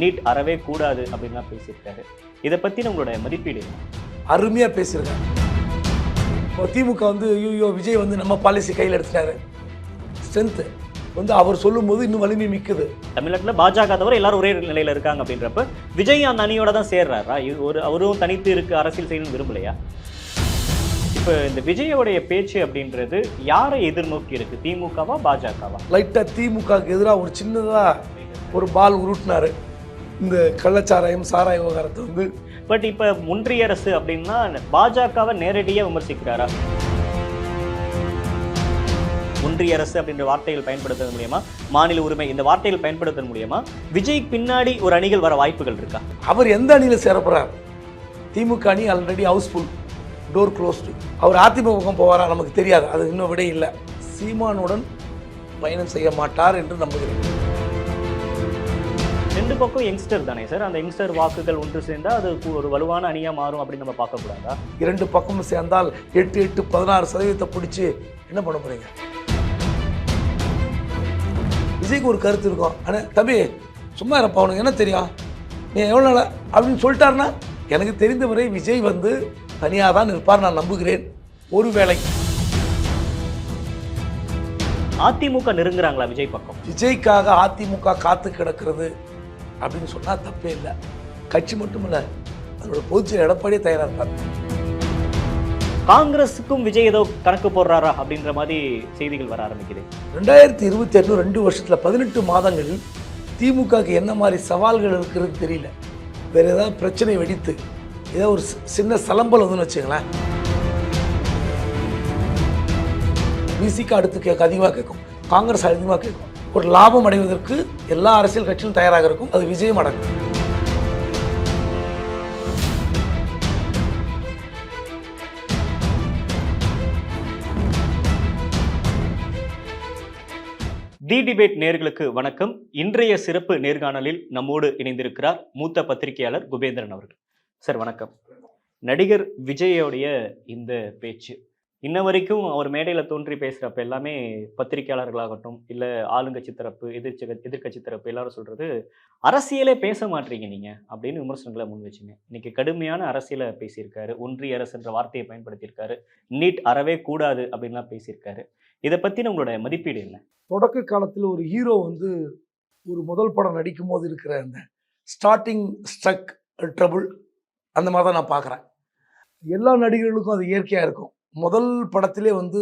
NEET அறவே கூடாது அப்படின்லாம் பேசியிருக்காரு. இதை பற்றி நம்மளோட மதிப்பீடு அருமையாக பேசியிருக்காரு. இப்போ திமுக வந்து ஐயோ விஜய் வந்து நம்ம பாலிசி கையில் எடுத்துட்டாரு, ஸ்ட்ரென்த்து வந்து அவர் சொல்லும்போது இன்னும் வலிமை மிக்குது. தமிழ்நாட்டில் பாஜக தவிர எல்லாரும் ஒரே நிலையில் இருக்காங்க அப்படின்றப்ப விஜய் அந்த அணியோட தான் சேர்றாரா? அவரும் தனித்து இருக்கு அரசியல் செய்யணும்னு விரும்பலையா? இப்போ இந்த விஜயோடைய பேச்சு அப்படின்றது யாரை எதிர்நோக்கி இருக்கு? திமுகவா பாஜகவா? லைட்டாக திமுகவுக்கு எதிராக ஒரு சின்னதாக ஒரு பால் உருட்டினாரு இந்த கள்ளச்சாராயம் சாராய விவகாரத்தை வந்து. பட் இப்போ ஒன்றிய அரசு அப்படின்னா பாஜகவை நேரடியாக விமர்சிக்கிறாரா? ஒன்றிய அரசு அப்படின்ற வார்த்தைகள் பயன்படுத்துறது மூலியமா, மாநில உரிமை இந்த வார்த்தைகள் பயன்படுத்துறது மூலியமா விஜய் பின்னாடி ஒரு அணிகள் வர வாய்ப்புகள் இருக்கா? அவர் எந்த அணியில் சேரப்படுறார்? திமுக அணி ஆல்ரெடி ஹவுஸ்ஃபுல், டோர் க்ளோஸ்டு. அவர் அதிமுக பக்கம் போவாரா நமக்கு தெரியாது, அது இன்னும் விட இல்லை. சீமானுடன் பயணம் செய்ய மாட்டார் என்று நம்புகிறேன். ரெண்டு பக்கம் யங்ஸ்டர் தானே சார், அந்த யங்ஸ்டர் வாக்குகள் ஒன்று சேர்ந்தால் அது ஒரு வலுவான அணியாக மாறும் அப்படின்னு நம்ம பார்க்கக்கூடாதா? இரண்டு பக்கமும் சேர்ந்தால் 8-16% பிடிச்சி என்ன பண்ண போறீங்க? விஜய்க்கு ஒரு கருத்து இருக்கும், ஆனால் தம்பி சும்மா இருப்பா, அவனுக்கு என்ன தெரியும், நீ எவ்வளோ நாளா அப்படின்னு சொல்லிட்டாருன்னா, எனக்கு தெரிந்தவரை விஜய் வந்து தனியாக தான் இருப்பார் நான் நம்புகிறேன். ஒருவேளை அதிமுக நெருங்குறாங்களா விஜய் பக்கம்? விஜய்க்காக அதிமுக காத்து கிடக்கிறது அப்படின்னு சொன்னால் தப்பே இல்லை. கட்சி மட்டும் இல்லை, அதோட பொதுச்செயலர் எடப்பாடியே தயாராக இருப்பார். காங்கிரஸுக்கும் விஜய் ஏதோ கணக்கு போடுறாரா அப்படின்ற மாதிரி செய்திகள் வர ஆரம்பிக்குது. 2022 2 வருஷத்தில் 18 மாதங்களில் திமுகவுக்கு என்ன மாதிரி சவால்கள் இருக்கிறது தெரியல. வேறு ஏதாவது பிரச்சனை வெடித்து ஏதோ ஒரு சின்ன சலம்பல் வந்துன்னு வச்சுங்களேன், பிசிக்கு அடுத்து அதிகமாக கேட்கும், காங்கிரஸ் அதிகமாக கேட்கும். ஒரு லாபம் அடைவதற்கு எல்லா அரசியல் கட்சியும் தயாராக இருக்கும், அது விஜயம் அடங்கும். தி டிபேட் நேயர்களுக்கு வணக்கம். இன்றைய சிறப்பு நேர்காணலில் நம்மோடு இணைந்திருக்கிறார் மூத்த பத்திரிகையாளர் குபேந்திரன் அவர்கள். சார் வணக்கம். நடிகர் விஜயோடைய இந்த பேச்சு இன்ன வரைக்கும் அவர் மேடையில் தோன்றி பேசுகிறப்ப எல்லாமே பத்திரிகையாளர்களாகட்டும் இல்லை ஆளுங்கட்சி தரப்பு எதிர்கட்சி தரப்பு எல்லாரும் சொல்கிறது அரசியலே பேச மாட்டீங்க நீங்கள் அப்படின்னு விமர்சனங்களை முன் வச்சுங்க. இன்னைக்கு கடுமையான அரசியலை பேசியிருக்காரு, ஒன்றிய அரசுன்ற வார்த்தையை பயன்படுத்தியிருக்காரு, நீட் அறவே கூடாது அப்படின்லாம் பேசியிருக்காரு. இதை பற்றி நம்மளோட மதிப்பீடு என்ன? தொடக்க காலத்தில் ஒரு ஹீரோ வந்து ஒரு முதல் படம் நடிக்கும் போது இருக்கிற அந்த ஸ்டார்டிங் ஸ்ட்ரக் ட்ரபுள் அந்த மாதிரி தான் நான் பார்க்குறேன். எல்லா நடிகர்களுக்கும் அது இயற்கையாக இருக்கும். முதல் படத்திலே வந்து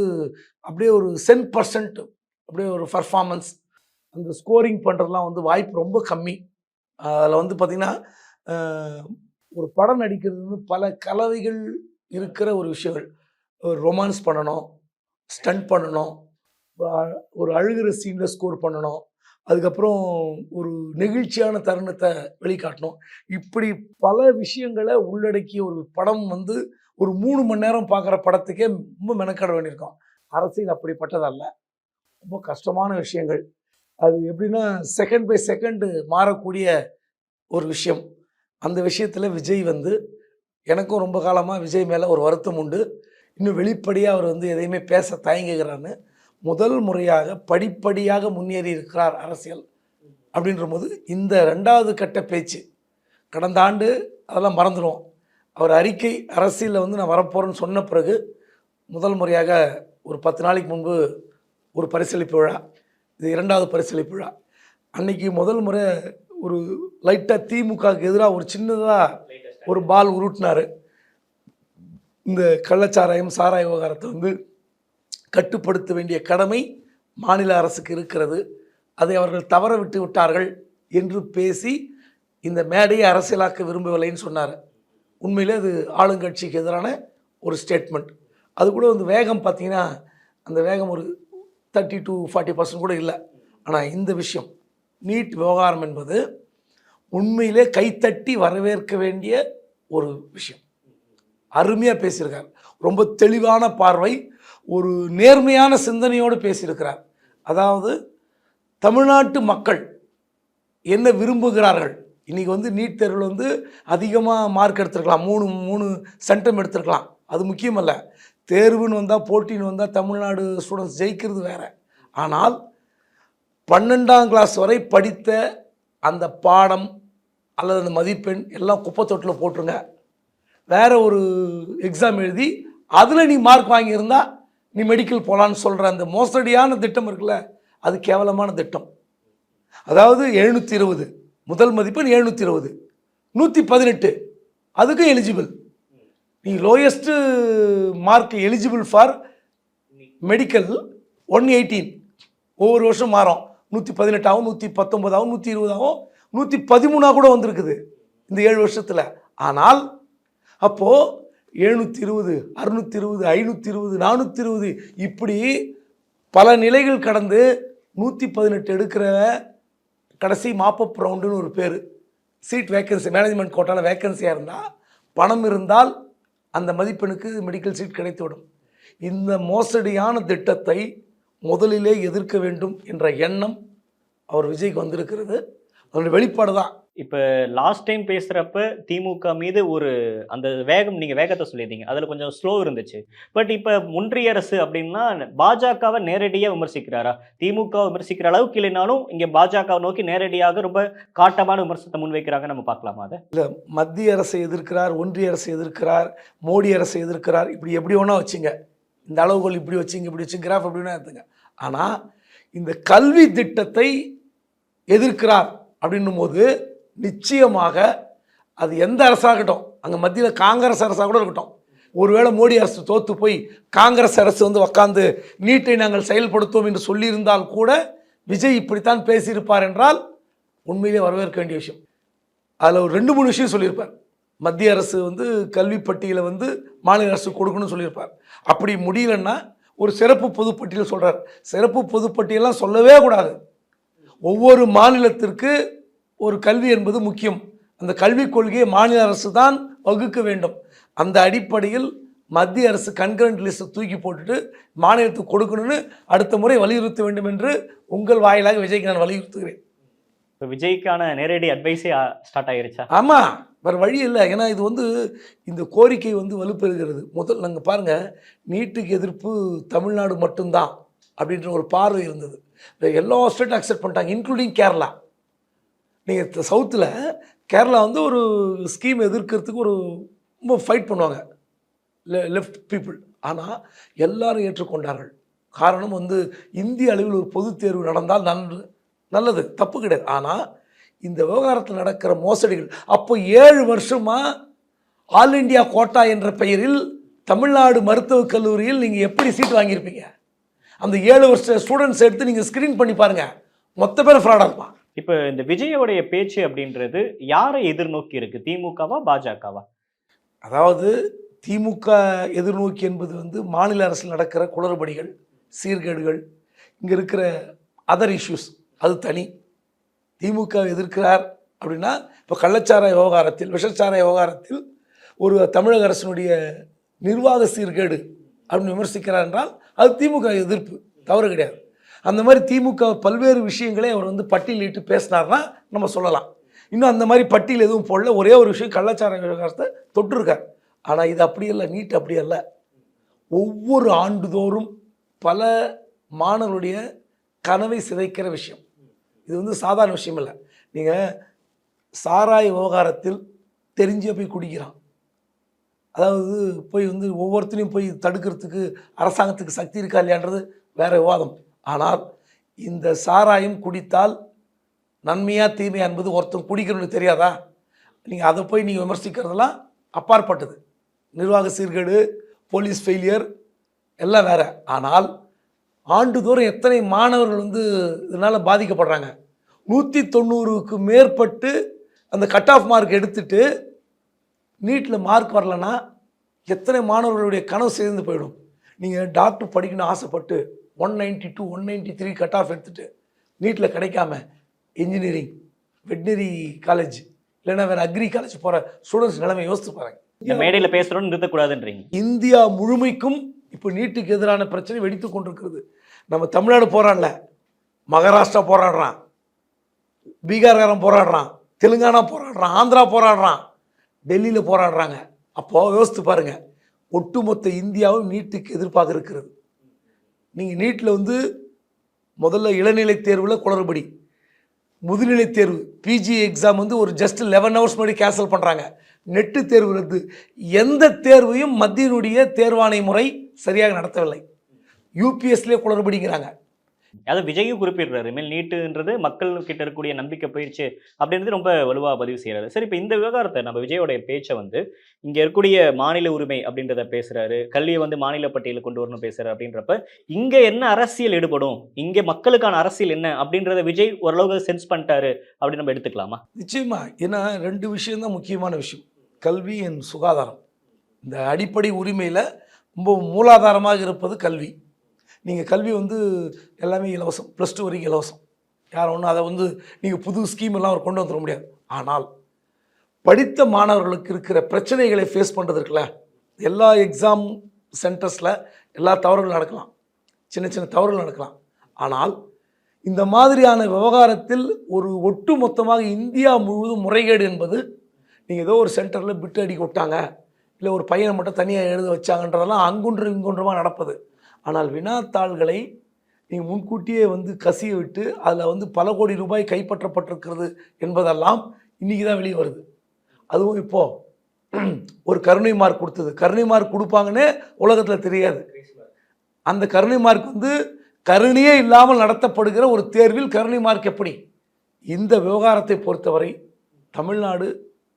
அப்படியே ஒரு 10% அப்படியே ஒரு பர்ஃபார்மன்ஸ், அந்த ஸ்கோரிங் பண்ணுறதுலாம் வந்து வாய்ப்பு ரொம்ப கம்மி. அதில் வந்து பார்த்திங்கன்னா ஒரு படம் நடிக்கிறது வந்து பல கலவைகள் இருக்கிற ஒரு விஷயங்கள். ஒரு ரொமான்ஸ் பண்ணணும், ஸ்டண்ட் பண்ணணும், ஒரு அழுகிற சீனில் ஸ்கோர் பண்ணணும், அதுக்கப்புறம் ஒரு நெகிழ்ச்சியான தருணத்தை வெளிக்காட்டணும். இப்படி பல விஷயங்களை உள்ளடக்கிய ஒரு படம் வந்து ஒரு 3 மணி நேரம் பார்க்குற படத்துக்கே ரொம்ப மெனக்கட வேண்டியிருக்கும். அரசியல் அப்படிப்பட்டதல்ல, ரொம்ப கஷ்டமான விஷயங்கள். அது எப்படின்னா செகண்ட் பை செகண்டு மாறக்கூடிய ஒரு விஷயம். அந்த விஷயத்தில் விஜய் வந்து எனக்கும் ரொம்ப காலமாக விஜய் மேலே ஒரு வருத்தம் உண்டு. இன்னும் வெளிப்படையாக அவர் வந்து எதையுமே பேச தயங்குகிறான்னு. முதல் முறையாக படிப்படியாக முன்னேறி இருக்கிறார் அரசியல் அப்படின்ற போது இந்த 2வது கட்ட பேச்சு கடந்த ஆண்டு அதெல்லாம் மறந்துடுவோம். அவர் அறிக்கை அரசியலில் வந்து நான் வரப்போகிறேன்னு சொன்ன பிறகு முதல் முறையாக ஒரு 10 நாளைக்கு முன்பு ஒரு பரிசளிப்பு விழா, இது 2வது பரிசளிப்பு விழா. அன்னைக்கு முதல் முறை ஒரு லைட்டாக திமுகவுக்கு எதிராக ஒரு சின்னதாக ஒரு பால் உருட்டினார். இந்த கள்ளச்சாராயம் சாராய விவகாரத்தை வந்து கட்டுப்படுத்த வேண்டிய கடமை மாநில அரசுக்கு இருக்கிறது, அதை அவர்கள் தவற விட்டு விட்டார்கள் என்று பேசி இந்த மேடையை அரசியலாக்க விரும்பவில்லைன்னு சொன்னார். உண்மையிலே அது ஆளுங்கட்சிக்கு எதிரான ஒரு ஸ்டேட்மெண்ட். அது கூட வந்து வேகம் பார்த்திங்கன்னா அந்த வேகம் ஒரு 30-40% கூட இல்லை. ஆனால் இந்த விஷயம் நீட் விவகாரம் என்பது உண்மையிலே கைத்தட்டி வரவேற்க வேண்டிய ஒரு விஷயம். அருமையாக பேசியிருக்கார், ரொம்ப தெளிவான பார்வை, ஒரு நேர்மையான சிந்தனையோடு பேசியிருக்கிறார். அதாவது தமிழ்நாட்டு மக்கள் என்ன விரும்புகிறார்கள், இன்றைக்கி வந்து நீட் தேர்வில் வந்து அதிகமாக மார்க் எடுத்துருக்கலாம், 3 சென்டம் எடுத்துருக்கலாம், அது முக்கியமல்ல. தேர்வுன்னு வந்தால் போட்டின்னு வந்தால் தமிழ்நாடு ஸ்டூடெண்ட்ஸ் ஜெயிக்கிறது வேறு. ஆனால் 12ஆம் கிளாஸ் வரை படித்த அந்த பாடம், அல்லது அந்த மதிப்பெண் எல்லாம் குப்பை தொட்டில் போட்டுருங்க. வேற ஒரு எக்ஸாம் எழுதி அதில் நீ மார்க் வாங்கியிருந்தா நீ மெடிக்கல் போகலான்னு சொல்கிற அந்த மோசடியான திட்டம் இருக்குல்ல, அது கேவலமான திட்டம். அதாவது 720 முதல் மதிப்பெண் 720, 118 அதுக்கும் எலிஜிபிள். நீ lowest mark eligible for medical 118 ஒவ்வொரு வருஷம் மாறும். 118 ஆகும், 119 ஆகும், 120 ஆகும், 113 கூட வந்திருக்குது இந்த 7 வருஷத்தில். ஆனால் அப்போது 720, 620, 520, 420 இப்படி பல நிலைகள் கடந்து 118 எடுக்கிற கடைசி மாப்பப் ரவுண்டுன்னு ஒரு பேர். சீட் வேக்கன்சி, மேனேஜ்மெண்ட் கோட்டாவில் வேக்கன்சியாக இருந்தால், பணம் இருந்தால் அந்த மதிப்பெண்ணுக்கு மெடிக்கல் சீட் கிடைத்துவிடும். இந்த மோசடியான திட்டத்தை முதலிலே எதிர்க்க வேண்டும் என்ற எண்ணம் அவர் விஜய்க்கு வந்திருக்கிறது. அதனுடைய வெளிப்பாடு தான். இப்போ லாஸ்ட் டைம் பேசுகிறப்ப திமுக மீது ஒரு அந்த வேகம், நீங்கள் வேகத்தை சொல்லியிருந்தீங்க, அதில் கொஞ்சம் ஸ்லோ இருந்துச்சு. பட் இப்போ ஒன்றிய அரசு அப்படின்னா பாஜகவை நேரடியாக விமர்சிக்கிறாரா? திமுக விமர்சிக்கிற அளவுக்கு இல்லைனாலும் இங்கே பாஜகவை நோக்கி நேரடியாக ரொம்ப காட்டமான விமர்சனத்தை முன்வைக்கிறாங்க, நம்ம பார்க்கலாமா? அதை இல்லை, மத்திய அரசை எதிர்க்கிறார், ஒன்றிய அரசை எதிர்க்கிறார், மோடி அரசை எதிர்க்கிறார், இப்படி எப்படி வேணா வச்சுங்க, இந்த அளவுகள் இப்படி வச்சுங்க, இப்படி வச்சு கிராஃப் எப்படின்னா எடுத்துங்க. ஆனால் இந்த கல்வி திட்டத்தை எதிர்க்கிறார் அப்படின்னும் போது நிச்சயமாக அது எந்த அரசாக இருக்கட்டும், அங்கே மத்தியில் காங்கிரஸ் அரசாக கூட இருக்கட்டும், ஒருவேளை மோடி அரசு தோற்று போய் காங்கிரஸ் அரசு வந்து உட்காந்து நீட்டை நாங்கள் செயல்படுத்துவோம் என்று சொல்லியிருந்தால் கூட விஜய் இப்படித்தான் பேசியிருப்பார் என்றால் உண்மையிலே வரவேற்க வேண்டிய விஷயம். அதில் ஒரு 2-3 விஷயம் சொல்லியிருப்பார். மத்திய அரசு வந்து கல்வி பட்டியலை வந்து மாநில அரசு கொடுக்கணும்னு சொல்லியிருப்பார். அப்படி முடியலன்னா ஒரு சிறப்பு பொதுப்பட்டியல் சொல்கிறார். சிறப்பு பொதுப்பட்டியலாம் சொல்லவே கூடாது. ஒவ்வொரு மாநிலத்திற்கு ஒரு கல்வி என்பது முக்கியம். அந்த கல்விக் கொள்கையை மாநில அரசு தான் வகுக்க வேண்டும். அந்த அடிப்படையில் மத்திய அரசு கன்கரண்ட் லிஸ்ட் தூக்கி போட்டுட்டு மாநிலத்துக்கு கொடுக்கணும்னு அடுத்த முறை வலியுறுத்த வேண்டும் என்று உங்கள் வாயிலாக விஜய்க்கு நான் வலியுறுத்துகிறேன். இப்போ விஜய்க்கான நேரடி அட்வைஸே ஸ்டார்ட் ஆயிருச்சா? ஆமாம், வேறு வழி இல்லை. ஏன்னா இது வந்து இந்த கோரிக்கை வந்து வலுப்பெறுகிறது. முதல் நாங்கள் பாருங்கள், நீட்டுக்கு எதிர்ப்பு தமிழ்நாடு மட்டும்தான் அப்படின்ற ஒரு பார்வை இருந்தது. எல்லா ஸ்டேட்டும் அக்செப்ட் பண்ணிட்டாங்க, இன்க்ளூடிங் கேரளா. நீங்கள் சவுத்தில் கேரளா வந்து ஒரு ஸ்கீம் எதிர்க்கிறதுக்கு ஒரு ரொம்ப ஃபைட் பண்ணுவாங்க லெஃப்ட் பீப்புள். ஆனால் எல்லாரும் ஏற்றுக்கொண்டார்கள். காரணம் வந்து இந்திய அளவில் ஒரு பொதுத் தேர்வு நடந்தால் நல்லது, தப்பு கிடையாது. ஆனால் இந்த விவகாரத்தில் நடக்கிற மோசடிகள், அப்போ 7 வருஷமாக ஆல் இண்டியா கோட்டா என்ற பெயரில் தமிழ்நாடு மருத்துவக் கல்லூரியில் நீங்கள் எப்படி சீட் வாங்கியிருப்பீங்க? அந்த 7 வருஷ ஸ்டூடெண்ட்ஸ் எடுத்து நீங்கள் ஸ்க்ரீன் பண்ணி பாருங்கள், மொத்த பேர் ஃப்ராடாக இருப்பான். இப்போ இந்த விஜயோடைய பேச்சு அப்படின்றது யாரை எதிர்நோக்கி இருக்கு? திமுகவா பாஜகவா? அதாவது திமுக எதிர்நோக்கி என்பது வந்து மாநில அரசில் நடக்கிற குளறுபடிகள், சீர்கேடுகள், இங்கே இருக்கிற அதர் இஷ்யூஸ், அது தனி. திமுக எதிர்க்கிறார் அப்படின்னா இப்போ கள்ளச்சாராய விவகாரத்தில், விஷச்சாராய விவகாரத்தில் ஒரு தமிழக அரசினுடைய நிர்வாக சீர்கேடு அப்படின்னு விமர்சிக்கிறார் என்றால் அது திமுக எதிர்ப்பு, தவறு கிடையாது. அந்த மாதிரி திமுக பல்வேறு விஷயங்களே அவர் வந்து பட்டியலிட்டு பேசினார்னா நம்ம சொல்லலாம். இன்னும் அந்த மாதிரி பட்டியல் எதுவும் போடல. ஒரே ஒரு விஷயம், கள்ளச்சாராய விவகாரத்தை தொட்டிருக்கார். ஆனால் இது அப்படி இல்லை, நீட் அப்படி அல்ல. ஒவ்வொரு ஆண்டுதோறும் பல மாணவருடைய கனவை சிதைக்கிற விஷயம். இது வந்து சாதாரண விஷயம் இல்லை. நீங்கள் சாராய விவகாரத்தில் தெரிஞ்சே போய் குடிக்கிறான், அதாவது போய் வந்து ஒவ்வொருத்தரையும் போய் தடுக்கிறதுக்கு அரசாங்கத்துக்கு சக்தி இருக்கா இல்லையான்றது வேறு விவாதம். ஆனால் இந்த சாராயம் குடித்தால் நன்மையா தீமையா என்பது ஒருத்தர் குடிக்கணும்னு தெரியாதா? நீங்கள் அதை போய் நீங்கள் விமர்சிக்கிறதெல்லாம் அப்பாற்பட்டது. நிர்வாக சீர்கேடு, போலீஸ் ஃபெயிலியர் எல்லாம் வேறு. ஆனால் ஆண்டுதோறும் எத்தனை மாணவர்கள் வந்து இதனால் பாதிக்கப்படுறாங்க? 190க்கு மேற்பட்டு அந்த கட் ஆஃப் மார்க் எடுத்துட்டு நீட்டில் மார்க் வரலன்னா எத்தனை மாணவர்களுடைய கனவு சேர்ந்து போயிடும். நீங்கள் டாக்டர் படிக்கணும்னு ஆசைப்பட்டு 192, 193 கட் ஆஃப் எடுத்துட்டு நீட்டில் கிடைக்காம இன்ஜினியரிங், வெட்னரி காலேஜ் இல்லைன்னா வேறு அக்ரி காலேஜ் போகிற ஸ்டூடெண்ட்ஸ் நிலைமை யோசித்து பாருங்க. இந்த மேடையில் பேசுகிறோன்னு நிறுத்தக்கூடாதுன்றீங்க. இந்தியா முழுமைக்கும் இப்போ நீட்டுக்கு எதிரான பிரச்சனை வெடித்து கொண்டிருக்கிறது. நம்ம தமிழ்நாடு போராடல, மகாராஷ்டிரா போராடுறான், பீகார்காரன் போராடுறான், தெலுங்கானா போராடுறான், ஆந்திரா போராடுறான், டெல்லியில் போராடுறாங்க. அப்போது யோசித்து பாருங்கள், ஒட்டுமொத்த இந்தியாவும் நீட்டுக்கு எதிர்ப்பாக இருக்கிறது. நீங்கள் நீட்டில் வந்து முதல்ல இளநிலை தேர்வில் குளறுபடி, முதுநிலை தேர்வு பிஜி எக்ஸாம் வந்து ஒரு ஜஸ்ட் 11 ஹவர்ஸ் முன்னாடி கேன்சல் பண்ணுறாங்க. நெட்டு தேர்வு ரத்து. எந்த தேர்வையும் மத்தியினுடைய தேர்வாணை முறை சரியாக நடத்தவில்லை. யூபிஎஸ்லேயே குளறுபடிங்கிறாங்க. அதாவது விஜயும் குறிப்பிடுறாரு, மேல் நீட்டுன்றது மக்கள் கிட்ட இருக்கக்கூடிய நம்பிக்கை போயிடுச்சு அப்படின்றது ரொம்ப வலுவாக பதிவு செய்யறாரு. சரி, இப்போ இந்த விவகாரத்தை நம்ம விஜயோடைய பேச்சை வந்து இங்க இருக்கக்கூடிய மாநில உரிமை அப்படின்றத பேசுறாரு, கல்வியை வந்து மாநில பட்டியலில் கொண்டு வரணும் பேசுறாரு. அப்படின்றப்ப இங்க என்ன அரசியல் ஈடுபடும், இங்க மக்களுக்கான அரசியல் என்ன அப்படின்றத விஜய் ஓரளவுக்கு சென்ஸ் பண்ணிட்டாரு அப்படின்னு நம்ம எடுத்துக்கலாமா? நிச்சயமா. ஏன்னா 2 விஷயம் தான் முக்கியமான விஷயம். கல்வி and சுகாதாரம். இந்த அடிப்படை உரிமையில் ரொம்ப மூலாதாரமாக இருப்பது கல்வி. நீங்கள் கல்வி வந்து எல்லாமே இலவசம், +2 வரைக்கும் இலவசம். யாரும் ஒன்றும் அதை வந்து நீங்கள் புது ஸ்கீம் எல்லாம் அவர் கொண்டு வந்துட முடியாது. ஆனால் படித்த மாணவர்களுக்கு இருக்கிற பிரச்சனைகளை ஃபேஸ் பண்ணுறதுக்குல எல்லா எக்ஸாம் சென்டர்ஸில் எல்லா தவறுகளும் நடக்கலாம், சின்ன சின்ன தவறுகள் நடக்கலாம். ஆனால் இந்த மாதிரியான விவகாரத்தில் ஒரு ஒட்டு மொத்தமாக இந்தியா முழுவதும் முறைகேடு என்பது, நீங்கள் ஏதோ ஒரு சென்டரில் பிட்டு அடிக்க விட்டாங்க, இல்லை ஒரு பையனை மட்டும் தனியாக எழுத வச்சாங்கன்றதெல்லாம் அங்குன்றும் இங்குன்றமாக நடப்பது. ஆனால் வினாத்தாள்களை நீங்கள் முன்கூட்டியே வந்து கசிய விட்டு அதில் வந்து பல கோடி ரூபாய் கைப்பற்றப்பட்டிருக்கிறது என்பதெல்லாம் இன்றைக்கி தான் வெளியே வருது. அதுவும் இப்போது ஒரு கருணை மார்க் கொடுத்தது, கருணை மார்க் கொடுப்பாங்கன்னே உலகத்தில் தெரியாது. அந்த கருணை மார்க் வந்து கருணையே இல்லாமல் நடத்தப்படுகிற ஒரு தேர்வில் கருணை மார்க் எப்படி? இந்த விவகாரத்தை பொறுத்தவரை தமிழ்நாடு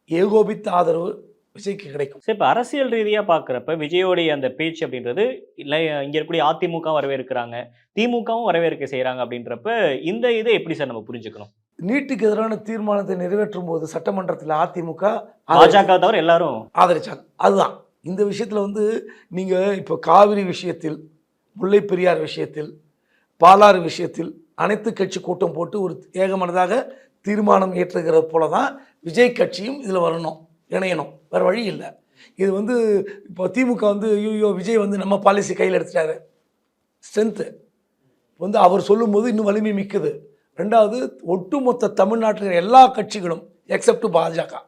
ஏகோபித்த ஆதரவு விஜய்க்கு கிடைக்கும். சரி, இப்போ அரசியல் ரீதியாக பார்க்குறப்ப விஜயோடைய அந்த பேச்சு அப்படின்றது இல்லை, இங்கே இருக்கக்கூடிய அதிமுக வரவேற்கிறாங்க, திமுகவும் வரவேற்க செய்கிறாங்க. அப்படின்றப்ப இந்த இதை எப்படி சார் நம்ம புரிஞ்சுக்கணும்? நீட்டுக்கு எதிரான தீர்மானத்தை நிறைவேற்றும் போது சட்டமன்றத்தில் அதிமுக பாஜக தவிர எல்லாரும் ஆதரிச்சாங்க. அதுதான் இந்த விஷயத்தில் வந்து நீங்கள் இப்போ காவிரி விஷயத்தில், முல்லை பெரியார் விஷயத்தில், பாலாறு விஷயத்தில் அனைத்து கட்சி கூட்டம் போட்டு ஒரு ஏகமனதாக தீர்மானம் ஏற்றுகிறது போல தான் விஜய் கட்சியும் இதில் வரணும், இணையணும். வேறு வழி இல்லை. இது வந்து இப்போ திமுக வந்து ஐயோ விஜய் வந்து நம்ம பாலிசி கையில் எடுத்துட்டாரு, ஸ்ட்ரென்த்து வந்து அவர் சொல்லும்போது இன்னும் வலிமை மிக்குது. 2வது, ஒட்டுமொத்த தமிழ்நாட்டில் எல்லா கட்சிகளும் எக்ஸப்ட் பாஜக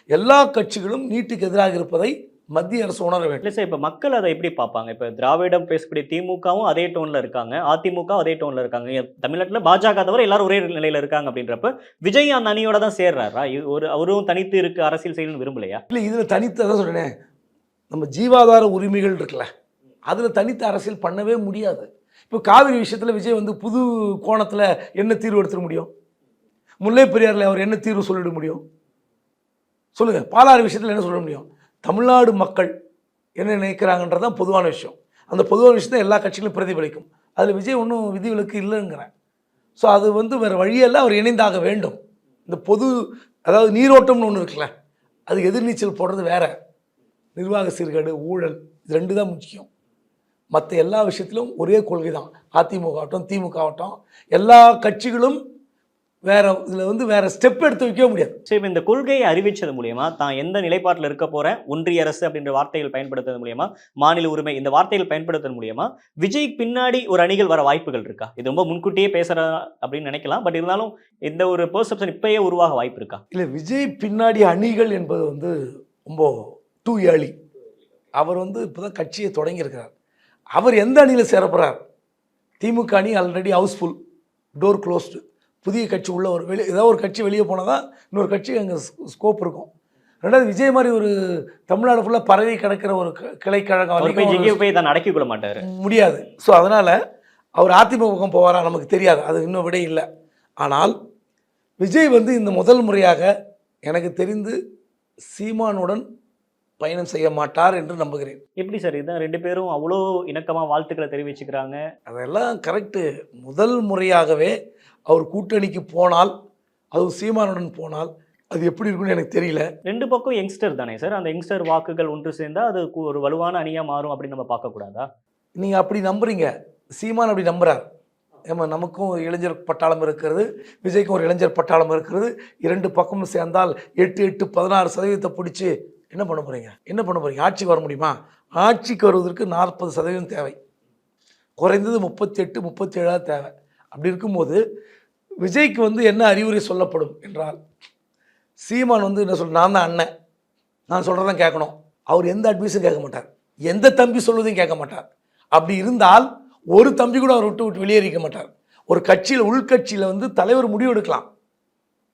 எல்லா கட்சிகளும் நீட்டுக்கு எதிராக இருப்பதை மத்திய அரசு உணர வேண்டும். இல்லை சார், இப்போ மக்கள் அதை எப்படி பார்ப்பாங்க? இப்போ திராவிடம் பேசக்கூடிய திமுகவும் அதே டோனில் இருக்காங்க, அதிமுக அதே டோனில் இருக்காங்க, தமிழ்நாட்டில் பாஜக தவிர எல்லாரும் ஒரே நிலையில் இருக்காங்க. அப்படின்றப்ப விஜய் அந்த அணியோட தான் சேர்றாரா? அவரும் தனித்து இருக்கு அரசியல் செய்யணும்னு விரும்பலையா? இல்லை, இதில் தனித்து தான் சொல்கிறேன், நம்ம ஜீவாதார உரிமைகள் இருக்குல்ல, அதில் தனித்து அரசியல் பண்ணவே முடியாது. இப்போ காவிரி விஷயத்தில் விஜய் வந்து புது கோணத்தில் என்ன தீர்வு எடுத்துட முடியும்? முல்லை பெரியாரில் அவர் என்ன தீர்வு சொல்லிட முடியும் சொல்லுங்கள்? பாலாறு விஷயத்தில் என்ன சொல்ல முடியும்? தமிழ்நாடு மக்கள் என்ன நினைக்கிறாங்கன்றதான் பொதுவான விஷயம். அந்த பொதுவான விஷயத்தை எல்லா கட்சிகளும் பிரதிபலிக்கும். அதில் விஜய் ஒன்றும் விதிவிலக்கு இல்லைங்கிறேன். ஸோ அது வந்து வேறு வழியெல்லாம் அவர் இணைந்தாக வேண்டும். இந்த பொது அதாவது நீரோட்டம்னு ஒன்று இருக்குல்ல, அது எதிர்நீச்சல் போடுறது வேற. நிர்வாக சீர்கேடு, ஊழல், இது 2 தான் முக்கியம். மற்ற எல்லா விஷயத்திலும் ஒரே கொள்கை தான். அதிமுக ஆகட்டும், திமுக ஆகட்டும், எல்லா கட்சிகளும் வேற இதில் வந்து வேற ஸ்டெப் எடுத்து வைக்கவே முடியாது. சரி, இந்த கொள்கையை அறிவிச்சது மூலியமா தான் எந்த நிலைப்பாட்டில் இருக்க போறேன், ஒன்றிய அரசு அப்படின்ற வார்த்தைகள் பயன்படுத்துறது மூலியமா, மாநில உரிமை இந்த வார்த்தைகள் பயன்படுத்துறது மூலியமா விஜய் பின்னாடி ஒரு அணிகள் வர வாய்ப்புகள் இருக்கா? இது ரொம்ப முன்கூட்டியே பேசுற அப்படின்னு நினைக்கலாம், பட் இருந்தாலும் இந்த ஒரு பெர்செப்ஷன் இப்பயே உருவாக வாய்ப்பு இருக்கா? இல்லை, விஜய் பின்னாடி அணிகள் என்பது வந்து ரொம்ப டூ ஏர்லி. அவர் வந்து இப்போதான் கட்சியை தொடங்கியிருக்கிறார். அவர் எந்த அணியில் சேரப்படுறார்? திமுக அணி ஆல்ரெடி ஹவுஸ்ஃபுல், டோர் க்ளோஸ்டு. புதிய கட்சி உள்ள ஒரு ஏதாவது ஒரு கட்சி வெளியே போனால் தான் இன்னொரு கட்சி அங்கே ஸ்கோப் இருக்கும். 2வது, விஜய் மாதிரி ஒரு தமிழ்நாடு ஃபுல்லாக பரவி கிடக்கிற ஒரு கிளைக்கழகம் போய் தான் அடக்கி கொள்ள மாட்டார், முடியாது. ஸோ அதனால் அவர் அதிமுக பக்கம் போவாரா நமக்கு தெரியாது, அது இன்னும் விட இல்லை. ஆனால் விஜய் வந்து இந்த முதல் முறையாக எனக்கு தெரிந்து சீமானுடன் பயணம் செய்ய மாட்டார் என்று நம்புகிறேன். எப்படி சார் இதான் 2 பேரும் அவ்வளோ இணக்கமாக வாழ்த்துக்களை தெரிவிச்சுக்கிறாங்க? அதெல்லாம் கரெக்டு. முதல் முறையாகவே அவர் கூட்டணிக்கு போனால், அதுவும் சீமானுடன் போனால் அது எப்படி இருக்குன்னு எனக்கு தெரியல. 2 பக்கம் யங்ஸ்டர் தானே சார், அந்த யங்ஸ்டர் வாக்குகள் ஒன்று சேர்ந்தா அது ஒரு வலுவான அணியாக மாறும் அப்படின்னு நம்ம பார்க்கக்கூடாதா? நீங்கள் அப்படி நம்புறீங்க, சீமான் அப்படி நம்புறார். ஏமா, நமக்கும் இளைஞர் பட்டாளம் இருக்கிறது, விஜய்க்கும் ஒரு இளைஞர் பட்டாளம் இருக்கிறது. 2 பக்கமும் சேர்ந்தால் 8 16% பிடிச்சி என்ன பண்ண போகிறீங்க? என்ன பண்ண போகிறீங்க? ஆட்சிக்கு வர முடியுமா? ஆட்சிக்கு வருவதற்கு 40% தேவை, குறைந்தது 38 37 தேவை. அப்படி இருக்கும்போது விஜய்க்கு வந்து என்ன அறிவுரை சொல்லப்படும் என்றால், சீமான் வந்து என்ன சொல்ற, நான் தான் அண்ணன், நான் சொல்கிறதான் கேட்கணும். அவர் எந்த அட்வைஸும் கேட்க மாட்டார், எந்த தம்பி சொல்வதையும் கேட்க மாட்டார். அப்படி இருந்தால் ஒரு தம்பி கூட அவர் விட்டு வெளியேறிக்க மாட்டார். ஒரு கட்சியில் உள்கட்சியில் வந்து தலைவர் முடிவு எடுக்கலாம்,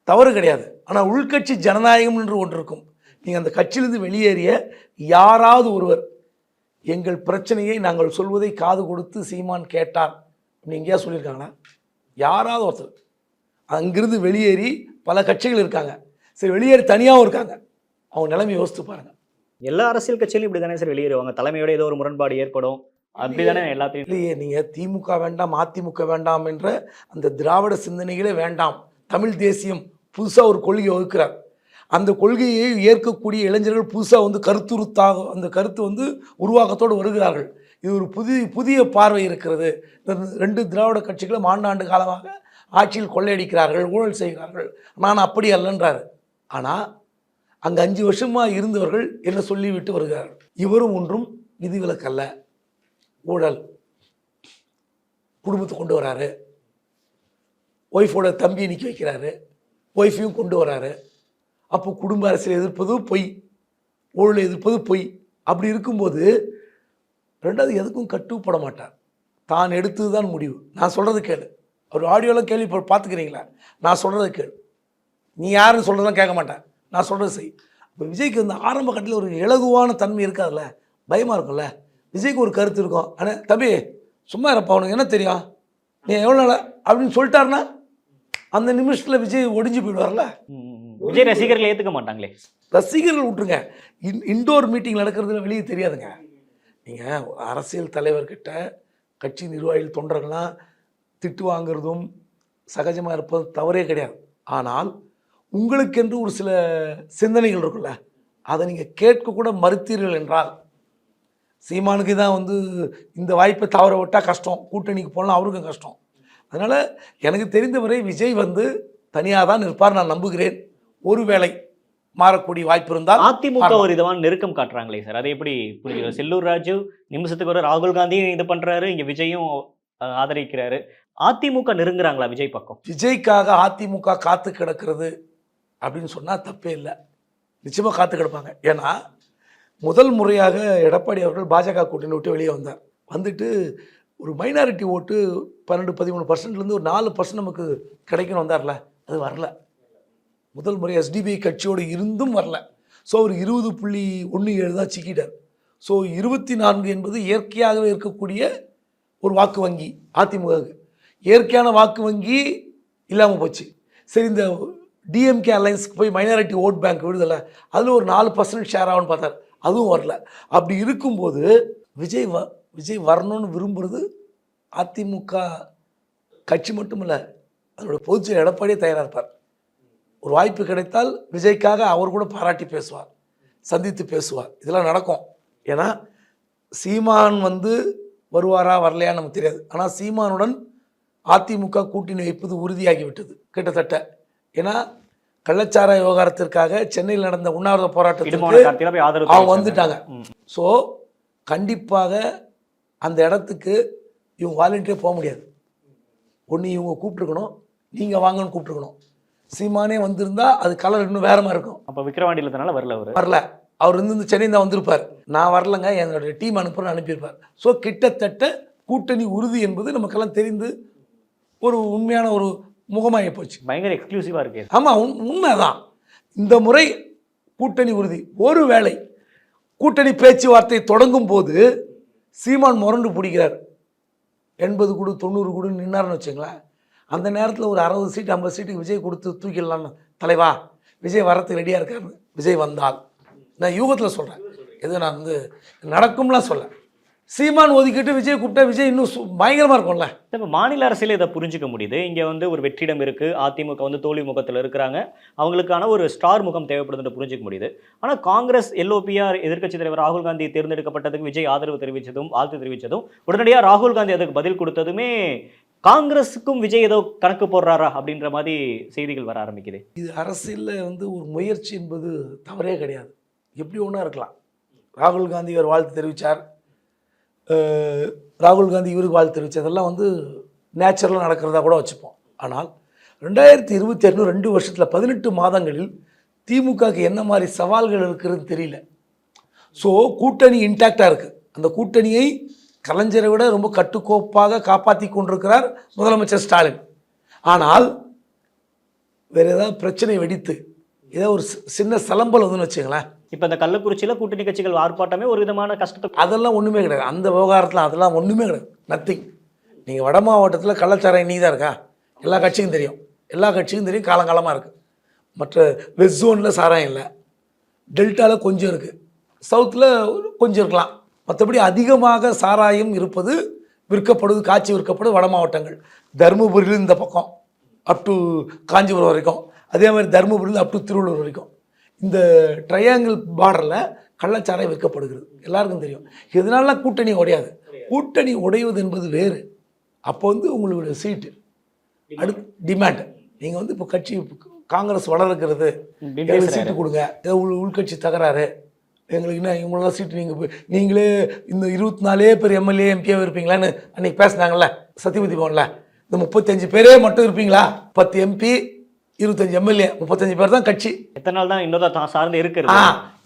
தவறு கிடையாது. ஆனால் உள்கட்சி ஜனநாயகம் என்று ஒன்று இருக்கும். நீங்கள் அந்த கட்சியிலிருந்து வெளியேறிய யாராவது ஒருவர் எங்கள் பிரச்சனையை நாங்கள் சொல்வதை காது கொடுத்து சீமான் கேட்டார் அப்படின்னு எங்கேயா சொல்லியிருக்காங்களா? யாராவது ஒருத்தர் அங்கிருந்து வெளியேறி பல கட்சிகள் இருக்காங்க, சரி வெளியேறி தனியாகவும் இருக்காங்க, அவங்க நிலைமை யோசித்து பாருங்க. எல்லா அரசியல் கட்சியிலும் இப்படி தானே சார் வெளியேறுவாங்க, தலைமையோட ஏதோ ஒரு முரண்பாடு ஏற்படும், அப்படிதானே எல்லாத்தையும். இல்லையே, நீங்கள் திமுக வேண்டாம் அதிமுக வேண்டாம் என்ற அந்த திராவிட சிந்தனைகளே வேண்டாம், தமிழ் தேசியம் புதுசாக ஒரு கொள்கையை வகுக்கிறார். அந்த கொள்கையை ஏற்கக்கூடிய இளைஞர்கள் புதுசாக வந்து கருத்துருத்தாக அந்த கருத்து வந்து உருவாக்கத்தோடு வருகிறார்கள். இது ஒரு புதிய பார்வை இருக்கிறது. இந்த 2 திராவிட கட்சிகளும் ஆண்டாண்டு காலமாக ஆட்சியில் கொள்ளையடிக்கிறார்கள், ஊழல் செய்கிறார்கள், நான் அப்படி அல்லன்றார். ஆனால் அங்கே 5 வருஷமாக இருந்தவர்கள் என்ன சொல்லிவிட்டு வருகிறார்கள், இவரும் ஒன்றும் விதிவிலக்கல்ல, ஊழல் குடும்பத்தை கொண்டு வராரு, ஒய்ஃபோட தம்பியை நிற்க வைக்கிறாரு, ஒய்ஃபையும் கொண்டு வராரு. அப்போ குடும்ப அரசியல் எதிர்ப்பது பொய், ஊழல் எதிர்ப்பது பொய். அப்படி இருக்கும்போது ரெண்டாவது எதுக்கும் கட்டுப்பட மாட்டார், தான் எடுத்தது தான் முடிவு. நான் சொல்கிறது கேளு, அவர் ஆடியோலாம் கேள்வி பார்த்துக்கிறீங்களா? நான் சொல்கிறது கேளு, நீ யாருன்னு சொல்கிறதெல்லாம் கேட்க மாட்டேன், நான் சொல்கிறது செய். இப்போ விஜய்க்கு வந்து ஆரம்ப கட்டத்தில் ஒரு இலகுவான தன்மை இருக்காதுல்ல, பயமாக இருக்கும்ல. விஜய்க்கு ஒரு கருத்து இருக்கும், ஆனால் தம்பி சும்மா இருப்பா, உனக்கு என்ன தெரியும், நீ எவ்வளோ நாள் அப்படின்னு சொல்லிட்டாருன்னா அந்த நிமிஷத்தில் விஜய் ஒடிஞ்சு போயிடுவார்ல. விஜய் ரசிகர்கள் ஏற்றுக்க மாட்டாங்களே. ரசிகர்கள் விட்டுருங்க, இன்டோர் மீட்டிங் நடக்கிறதுல வெளியே தெரியாதுங்க. நீங்கள் அரசியல் தலைவர்கிட்ட கட்சி நிர்வாகிகள் தொண்டர்கள்லாம் திட்டு வாங்குறதும் சகஜமாக இருப்பதும் தவறே கிடையாது. ஆனால் உங்களுக்கென்று ஒரு சில சிந்தனைகள் இருக்குல்ல, அதை நீங்கள் கேட்கக்கூட மறுத்தீர்கள் என்றால், சீமானுக்கு தான் வந்து இந்த வாய்ப்பை தவற விட்டால் கஷ்டம், கூட்டணிக்கு போனால் அவருக்கும் கஷ்டம். அதனால் எனக்கு தெரிந்தவரை விஜய் வந்து தனியாக தான் இருப்பார், நான் நம்புகிறேன். ஒருவேளை மாறக்கூடிய வாய்ப்பு இருந்தால். அதிமுக ஒரு விதமான நெருக்கம் காட்டுறாங்களே சார், அதை எப்படி புரிஞ்சுக்கிறோம்? செல்லூர் ராஜு நிமிஷத்துக்கு ஒரு ராகுல் காந்தியும் இது பண்றாரு, இங்க விஜயும் ஆதரிக்கிறாரு. அதிமுக நெருங்குறாங்களா விஜய் பக்கம்? விஜய்க்காக அதிமுக காத்து கிடக்கிறது அப்படின்னு சொன்னால் தப்பே இல்லை, நிச்சயமாக காத்து கிடப்பாங்க. ஏன்னா முதல் முறையாக எடப்பாடி அவர்கள் பாஜக கூட்டணி விட்டு வெளியே வந்தார். வந்துட்டு ஒரு மைனாரிட்டி ஓட்டு 12-13%லேருந்து ஒரு 4% நமக்கு கிடைக்கணும் வந்தார்ல, அது வரல. முதல் முறை எஸ்டிபிஐ கட்சியோடு இருந்தும் வரல. ஸோ அவர் 20.17 தான் சிக்கிட்டார். ஸோ 24 என்பது இயற்கையாகவே இருக்கக்கூடிய ஒரு வாக்கு வங்கி அதிமுகவுக்கு. இயற்கையான வாக்கு வங்கி இல்லாமல் போச்சு. சரி, இந்த டிஎம்கே அலைன்ஸுக்கு போய் மைனாரிட்டி ஓட் பேங்க் விடுதலை, அதில் ஒரு 4% ஷேர் ஆகும்னு பார்த்தார், அதுவும் வரல. அப்படி இருக்கும்போது விஜய் வரணும்னு விரும்புகிறது அதிமுக கட்சி மட்டும் இல்லை, அதோட பொதுச்செயலர் எடப்பாடியே தயாராக இருப்பார். ஒரு வாய்ப்பு கிடைத்தால் விஜய்க்காக அவர் கூட பாராட்டி பேசுவார், சந்தித்து பேசுவார், இதெல்லாம் நடக்கும். ஏன்னா சீமான் வந்து வருவாரா வரலையான்னு நமக்கு தெரியாது. ஆனால் சீமானுடன் அதிமுக கூட்டணி வைப்பது உறுதியாகிவிட்டது கிட்டத்தட்ட. ஏன்னா கள்ளச்சாராய விவகாரத்திற்காக சென்னையில் நடந்த உண்ணாவிரத போராட்டத்துக்கு அவங்க வந்துட்டாங்க. ஸோ கண்டிப்பாக அந்த இடத்துக்கு இவங்க வாலண்டியராக போக முடியாது. ஒன்று இவங்க கூப்பிட்டுருக்கணும், நீங்கள் வாங்கன்னு கூப்பிட்டுருக்கணும். சீமானே வந்திருந்தா அது கலர் இன்னும் வேற மாதிரி இருக்கும். அப்போ விக்கிரவாண்டியிலனால வரல, அவர் இருந்து சென்னை தான் வந்திருப்பார். நான் வரலங்க, என்னுடைய டீம் அனுப்புறேன்னு அனுப்பியிருப்பார். ஸோ கிட்டத்தட்ட கூட்டணி உறுதி என்பது நமக்கெல்லாம் தெரிந்து ஒரு உண்மையான ஒரு முகமாகி போச்சு. பயங்கர எக்ஸ்க்ளூசிவாக இருக்கு. ஆமாம், உண்மைதான். இந்த முறை கூட்டணி உறுதி. ஒருவேளை கூட்டணி பேச்சுவார்த்தை தொடங்கும் போது சீமான் முரண்டு பிடிக்கிறார், 80 கொடு 90 கொடுன்னு நின்னார்னு வச்சுங்களேன், அந்த நேரத்தில் ஒரு 60 சீட்டு 50 சீட்டுக்கு விஜய் கொடுத்து தூக்கிடலான்னு, தலைவா விஜய் வரத்துக்கு ரெடியாக இருக்காருன்னு. விஜய் வந்தால், நான் யூகத்தில் சொல்கிறேன், எது நான் வந்து நடக்கும்லாம் சொல்ல, சீமான் ஒதுக்கிட்டு விஜய் கூப்பிட்டா விஜய் இன்னும் பயங்கரமாக இருக்கும்ல. இப்போ மாநில அரசியல் இதை புரிஞ்சிக்க முடியுது. இங்கே வந்து ஒரு வெற்றிடம் இருக்குது, அதிமுக வந்து தோல்வி முகத்தில் இருக்கிறாங்க, அவங்களுக்கான ஒரு ஸ்டார் முகம் தேவைப்படுதுன்னு புரிஞ்சிக்க முடியுது. ஆனால் காங்கிரஸ் எல்ஓபிஆர் எதிர்க்கட்சி தலைவர் ராகுல் காந்தி தேர்ந்தெடுக்கப்பட்டதுக்கு விஜய் ஆதரவு தெரிவித்ததும் வாழ்த்து தெரிவித்ததும் உடனடியாக ராகுல் காந்தி அதுக்கு பதில் கொடுத்ததுமே காங்கிரஸுக்கும் விஜய் ஏதோ கணக்கு போடுறாரா அப்படின்ற மாதிரி செய்திகள் வர ஆரம்பிக்குது. இது அரசியலில் வந்து ஒரு முயற்சி என்பது தவறே கிடையாது, எப்படி ஒன்றா இருக்கலாம். ராகுல் காந்தி இவர் வாழ்த்து தெரிவித்தார், ராகுல் காந்தி இவருக்கு வாழ்த்து தெரிவித்ததெல்லாம் வந்து நேச்சுரலாக நடக்கிறதா கூட வச்சுப்போம். ஆனால் 2022 2 வருஷத்தில் 18 மாதங்களில் திமுகவுக்கு என்ன மாதிரி சவால்கள் இருக்கிறதுன்னு தெரியல. ஸோ கூட்டணி இன்டாக்டாக இருக்குது. அந்த கூட்டணியை கலைஞரை விட ரொம்ப கட்டுக்கோப்பாக காப்பாற்றி கொண்டிருக்கிறார் முதலமைச்சர் ஸ்டாலின். ஆனால் வேறு ஏதாவது பிரச்சனை வெடித்து ஏதோ ஒரு சின்ன சலம்பல் வந்துன்னு வச்சுங்களேன், இப்போ இந்த கள்ளக்குறிச்சியில் கூட்டணி கட்சிகள் ஆர்ப்பாட்டமே ஒரு விதமான கஷ்டத்தை அதெல்லாம் ஒன்றுமே கிடையாது. அந்த விவகாரத்தில் அதெல்லாம் ஒன்றுமே கிடையாது, நத்திங். நீங்கள் வட மாவட்டத்தில் கள்ளச்சாராயம் நீ தான் இருக்கா, எல்லா கட்சிக்கும் தெரியும், எல்லா கட்சிக்கும் தெரியும், காலங்காலமாக இருக்குது. மற்ற வெஸ்ட் ஜோனில் சாராயம் இல்லை, டெல்டாவில் கொஞ்சம் இருக்குது, சவுத்தில் கொஞ்சம் இருக்கலாம். மற்றபடி அதிகமாக சாராயம் இருப்பது விற்கப்படுது, காய்ச்சி விற்கப்படுது வட மாவட்டங்கள். தருமபுரியில் இந்த பக்கம் அப் டு காஞ்சிபுரம் வரைக்கும், அதே மாதிரி தருமபுரியில் அப் டு திருவள்ளூர் வரைக்கும் இந்த ட்ரையாங்கிள் பார்டரில் கள்ளச்சாராயம் விற்கப்படுகிறது, எல்லாருக்கும் தெரியும். இதனால கூட்டணி உடையாது. கூட்டணி உடைவது என்பது வேறு. அப்போ வந்து உங்களுடைய சீட்டு அடுத்து டிமாண்ட். நீங்கள் வந்து இப்போ கட்சி காங்கிரஸ் வளர்க்கிறது, எங்களுக்கு சீட்டு கொடுங்க, ஏதோ உள்கட்சி தகராறு, எங்களுக்கு என்ன இவங்களெல்லாம் சீட்டு நீங்கள் நீங்களே இந்த 24 பேர் எம்எல்ஏ எம்பியாக இருப்பீங்களான்னு அன்றைக்கி பேசினாங்கல்ல சத்தியபதி பவனில். இந்த 35 பேரே மட்டும் இருப்பீங்களா? 10 எம்பி 25 எம்எல்ஏ 35 பேர் தான் கட்சி. எத்தனை நாள் தான் இன்னொரு தான் சார்ந்து இருக்கிறது.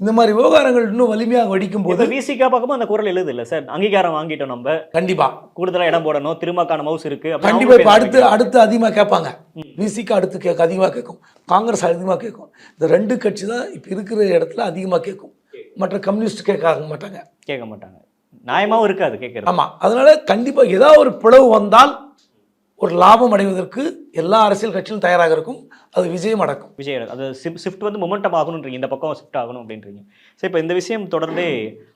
இந்த மாதிரி விவகாரங்கள் இன்னும் வலிமையாக வடிக்கும் போது விசிகா பார்க்கும்போது அந்த குரல் எழுது இல்லை சார், அங்கீகாரம் வாங்கிட்டோம், நம்ம கண்டிப்பாக கூடுதலாக இடம் போடணும், திருமக்கான மவுஸ் இருக்கு, கண்டிப்பாக. இப்போ அடுத்து அதிகமாக கேட்பாங்க, விசிக்கு அடுத்து அதிகமாக கேட்கும், காங்கிரஸ் அதிகமாக கேட்கும். இந்த 2 கட்சி தான் இப்போ இருக்கிற இடத்துல அதிகமாக கேட்கும். மற்ற கம்யூனிஸ்ட் கேட்க மாட்டாங்க, நியாயமாகவும் இருக்காது கேட்குறது. ஆமாம். அதனால கண்டிப்பாக ஏதாவது ஒரு பிளவு வந்தால் ஒரு லாபம் அடைவதற்கு எல்லா அரசியல் கட்சியும் தயாராக இருக்கும். அது விஜயம் அடக்கும். அது ஷிஃப்ட் வந்து மொமெண்டம் ஆகணுன்றீங்க, இந்த பக்கம் ஷிஃப்ட் ஆகணும் அப்படின்றீங்க. சரி, இப்போ இந்த விஷயம் தொடர்ந்து